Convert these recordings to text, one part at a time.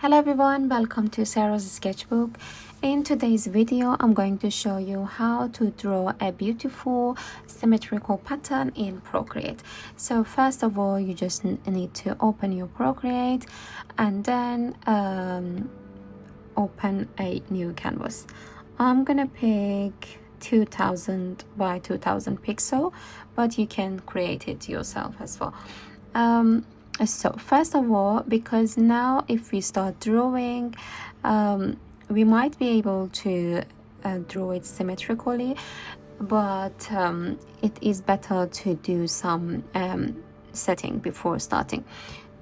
Hello everyone, welcome to Sarah's sketchbook. In today's video I'm going to show you how to draw a beautiful symmetrical pattern in Procreate. So first of all, you just need to open your Procreate and then open a new canvas. I'm gonna pick 2000 by 2000 pixel, but you can create it yourself as well. So first of all, because now if we start drawing, we might be able to draw it symmetrically, but it is better to do some setting before starting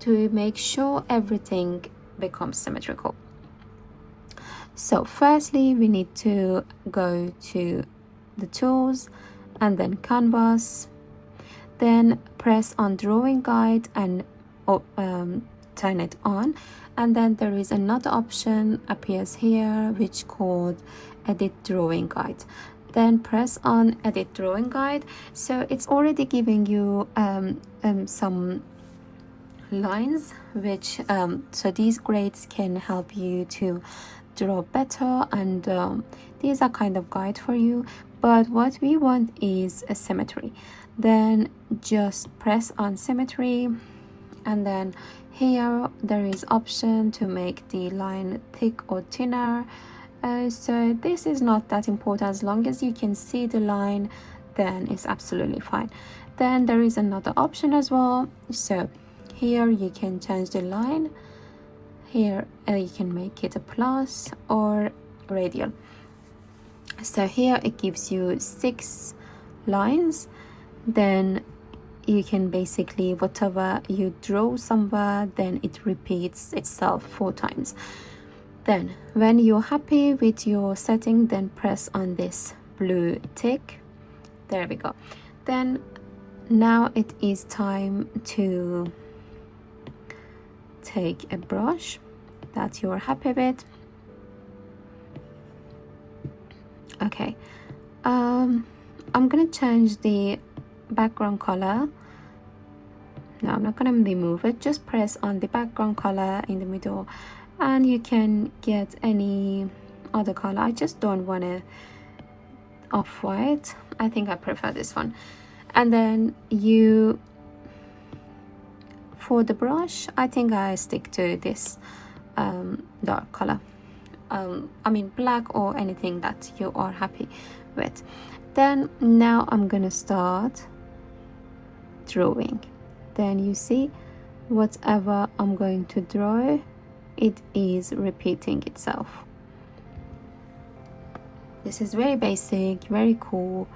to make sure everything becomes symmetrical. So firstly, we need to go to the tools and then canvas, then press on drawing guide and turn it on, and then there is another option appears here which called edit drawing guide. Then press on edit drawing guide. So it's already giving you some lines which so these grades can help you to draw better, and these are kind of guide for you, but what we want is a symmetry. Then just press on symmetry, and then here there is option to make the line thick or thinner. So this is not that important. As long as you can see the line, then it's absolutely fine. Then there is another option as well. So here you can change the line. Here you can make it a plus or radial. So here it gives you 6 lines. Then you can basically, whatever you draw somewhere, then it repeats itself 4 times. Then when you're happy with your setting, then press on this blue tick. There we go. Then now it is time to take a brush that you're happy with. Okay, I'm gonna change the background color. No, I'm not gonna remove it. Just press on the background color in the middle and you can get any other color. I just don't want it off-white. I think I prefer this one. And then you, for the brush, I think I stick to this dark color. I mean black or anything that you are happy with. Then now I'm gonna start drawing. Then you see whatever I'm going to draw, it is repeating itself. This is very basic, very cool,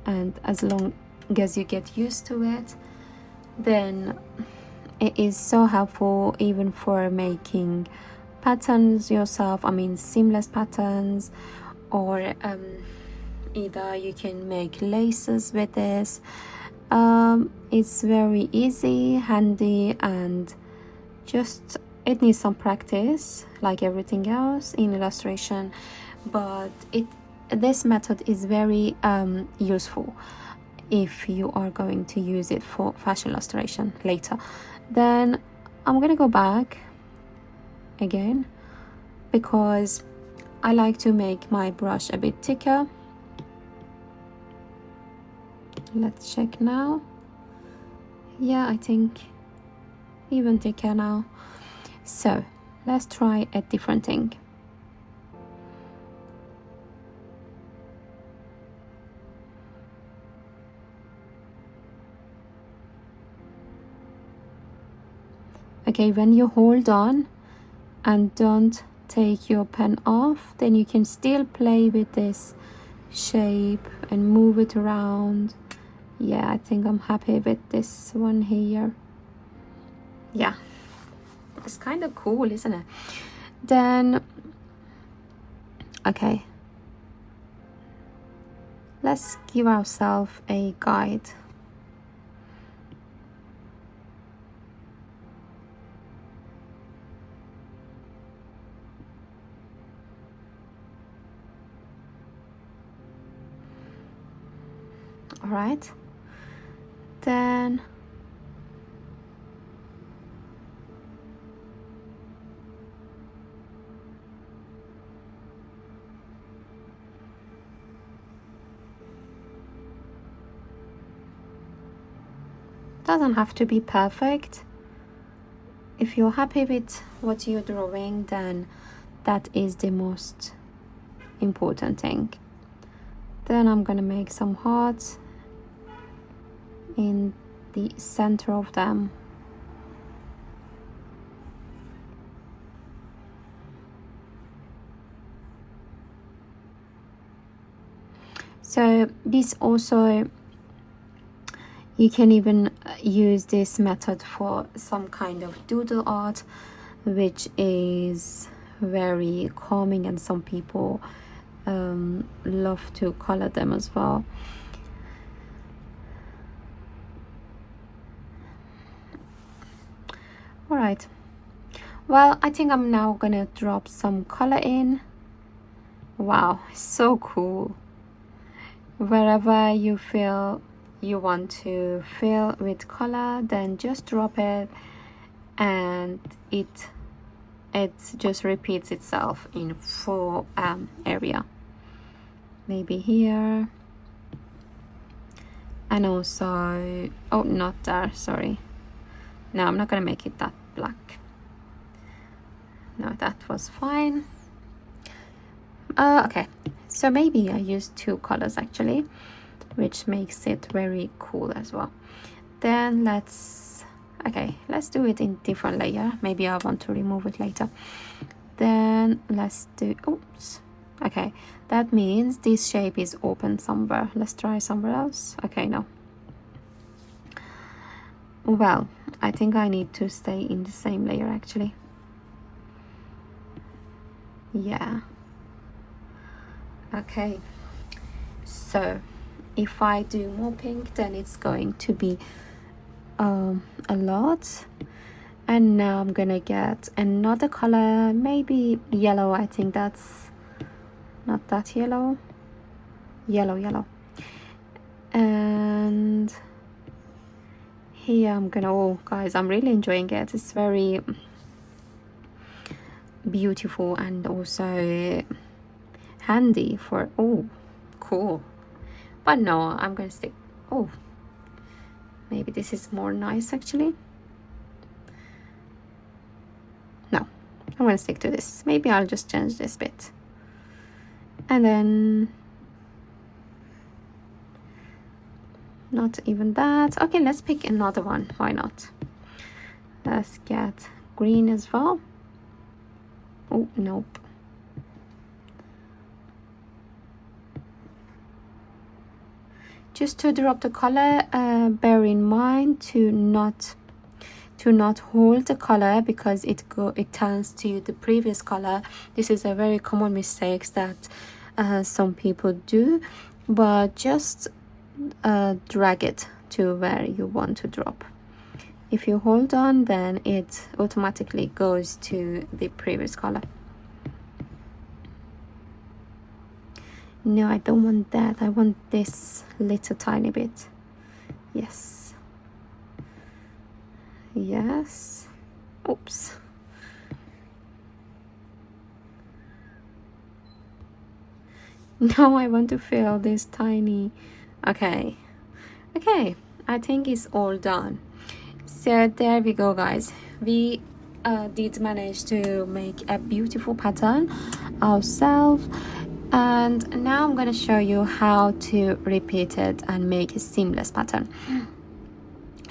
and as long as you get used to it, then it is so helpful even for making patterns yourself. I mean seamless patterns, or either you can make laces with this. It's very easy, handy, and just it needs some practice like everything else in illustration, but this method is very useful if you are going to use it for fashion illustration later. Then I'm gonna go back again because I like to make my brush a bit thicker. Let's check now. Yeah, I think even thicker now. So let's try a different thing. Okay, when you hold on and don't take your pen off, then you can still play with this shape and move it around. Yeah, I think I'm happy with this one here. Yeah, it's kind of cool, isn't it? Then okay, let's give ourselves a guide. All right, then Doesn't have to be perfect. If you're happy with what you're drawing, then that is the most important thing. Then I'm gonna make some hearts in the center of them. So this also, you can even use this method for some kind of doodle art, which is very calming, and some people love to color them as well. All right, well, I think I'm now gonna drop some color in. Wow, so cool. Wherever you feel you want to fill with color, then just drop it, and it just repeats itself in full area. Maybe here, and also, oh, not there, sorry. No, I'm not gonna make it that black. No, that was fine. Okay, so maybe I used two colors actually, which makes it very cool as well. Then let's do it in different layer. Maybe I want to remove it later. Then let's do, oops, okay, that means this shape is open somewhere. Let's try somewhere else. Okay, no, well, I think I need to stay in the same layer actually. Yeah. Okay, so if I do more pink, then it's going to be a lot. And now I'm gonna get another color, maybe yellow. I think that's not that yellow. Yellow. And here I'm gonna, oh guys, I'm really enjoying it. It's very beautiful and also handy for, oh, cool. But no, I'm gonna stick, oh, maybe this is more nice actually. No, I'm gonna stick to this. Maybe I'll just change this bit. And then, not even that. Okay, let's pick another one, why not? Let's get green as well. Oh, nope. Just to drop the color, bear in mind to not hold the color, because it turns to the previous color. This is a very common mistake that some people do, but just drag it to where you want to drop. If you hold on, then it automatically goes to the previous color. No, I don't want that. I want this little tiny bit. Yes. Yes. Oops. Now I want to fill this tiny. Okay, I think it's all done. So there we go, guys. We did manage to make a beautiful pattern ourselves, and now I'm going to show you how to repeat it and make a seamless pattern.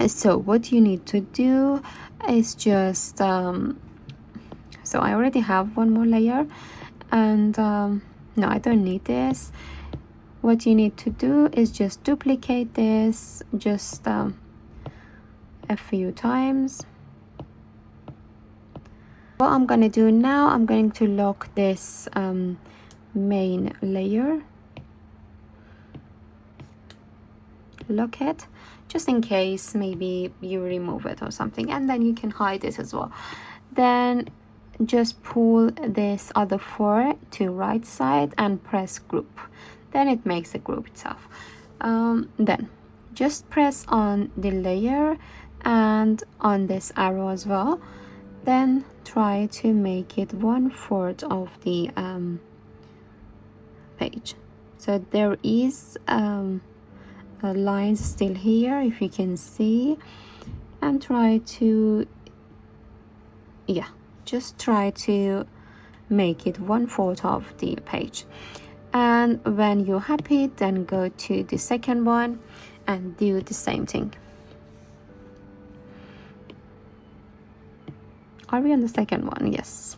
So what you need to do is just so I already have one more layer, and no, I don't need this. What you need to do is just duplicate this just a few times. What I'm going to do now, I'm going to lock this main layer. Lock it, just in case maybe you remove it or something, and then you can hide it as well. Then just pull this other four to right side and press group. Then it makes a group itself. Then just press on the layer and on this arrow as well. Then try to make it 1/4 of the page. So there is a lines still here, if you can see, and try to, yeah, just try to make it 1/4 of the page. And when you're happy, then go to the second one and do the same thing. Are we on the second one? Yes.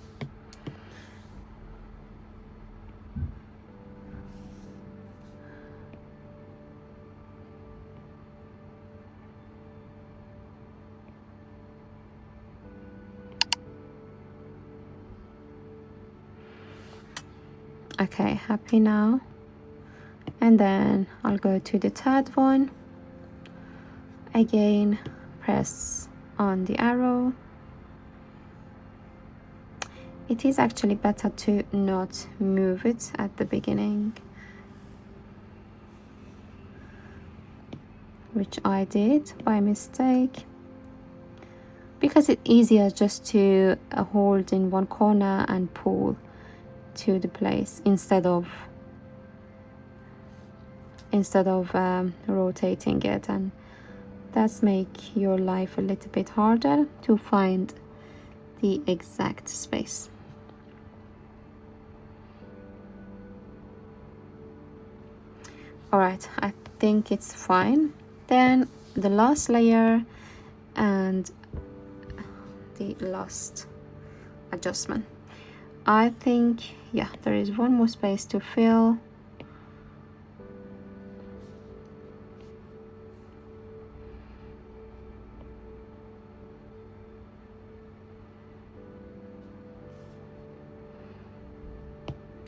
Okay, happy now. And then I'll go to the third one. Again, press on the arrow. It is actually better to not move it at the beginning, which I did by mistake, because it's easier just to hold in one corner and pull to the place instead of rotating it, and that's make your life a little bit harder to find the exact space. All right, I think it's fine. Then the last layer and the last adjustment. I think, yeah, there is one more space to fill.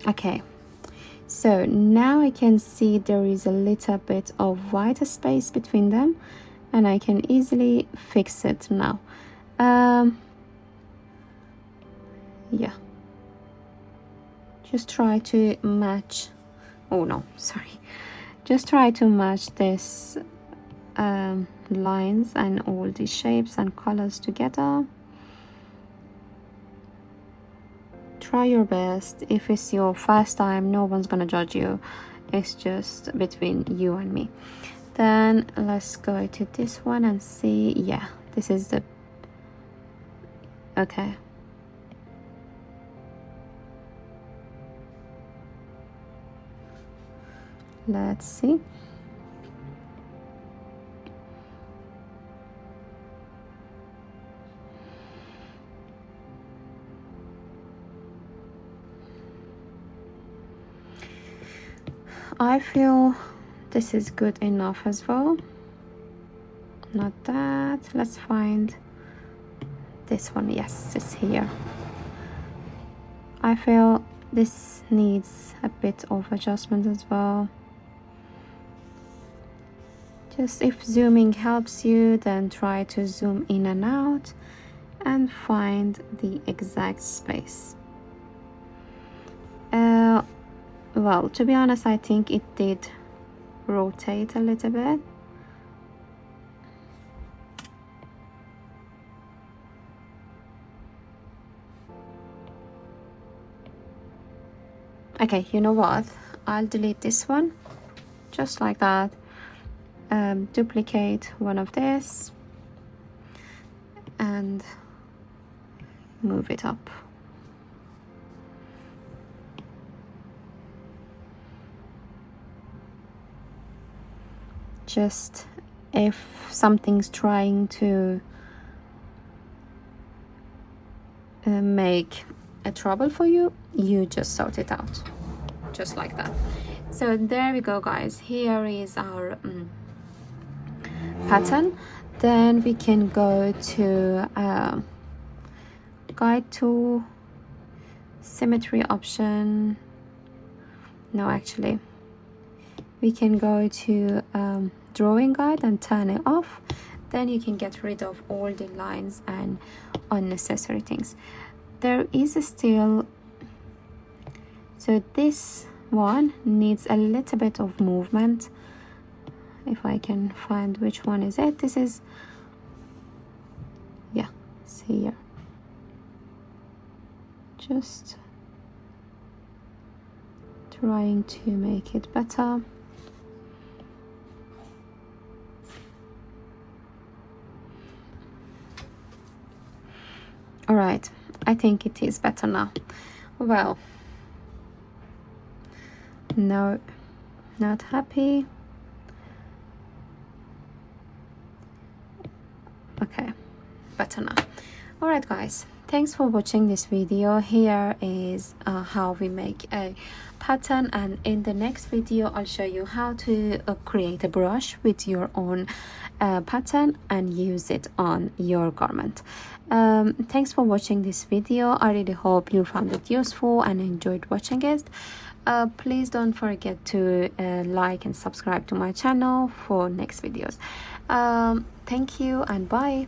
Okay, so now I can see there is a little bit of white space between them, and I can easily fix it now. Yeah, just try to match, oh no, sorry, just try to match this lines and all the shapes and colors together. Try your best. If it's your first time, no one's gonna judge you. It's just between you and me. Then let's go to this one and see. Yeah, this is the, okay. Let's see. I feel this is good enough as well. Not that. Let's find this one. Yes, it's here. I feel this needs a bit of adjustment as well. Just if zooming helps you, then try to zoom in and out and find the exact space. Well, to be honest, I think it did rotate a little bit. Okay, you know what? I'll delete this one, just like that. Duplicate one of this and move it up. Just if something's trying to make a trouble for you, you just sort it out, just like that. So there we go, guys. Here is our pattern. Then we can go to guide tool, symmetry option. No, actually we can go to drawing guide and turn it off. Then you can get rid of all the lines and unnecessary things. There is still, so this one needs a little bit of movement. If I can find which one is it. This is, yeah, it's here. Just trying to make it better. All right, I think it is better now. Well, no, not happy. Okay, better now. All right, guys, thanks for watching this video. Here is how we make a pattern, and in the next video I'll show you how to create a brush with your own pattern and use it on your garment. Thanks for watching this video. I really hope you found it useful and enjoyed watching it. Please don't forget to like and subscribe to my channel for next videos. Thank you and bye.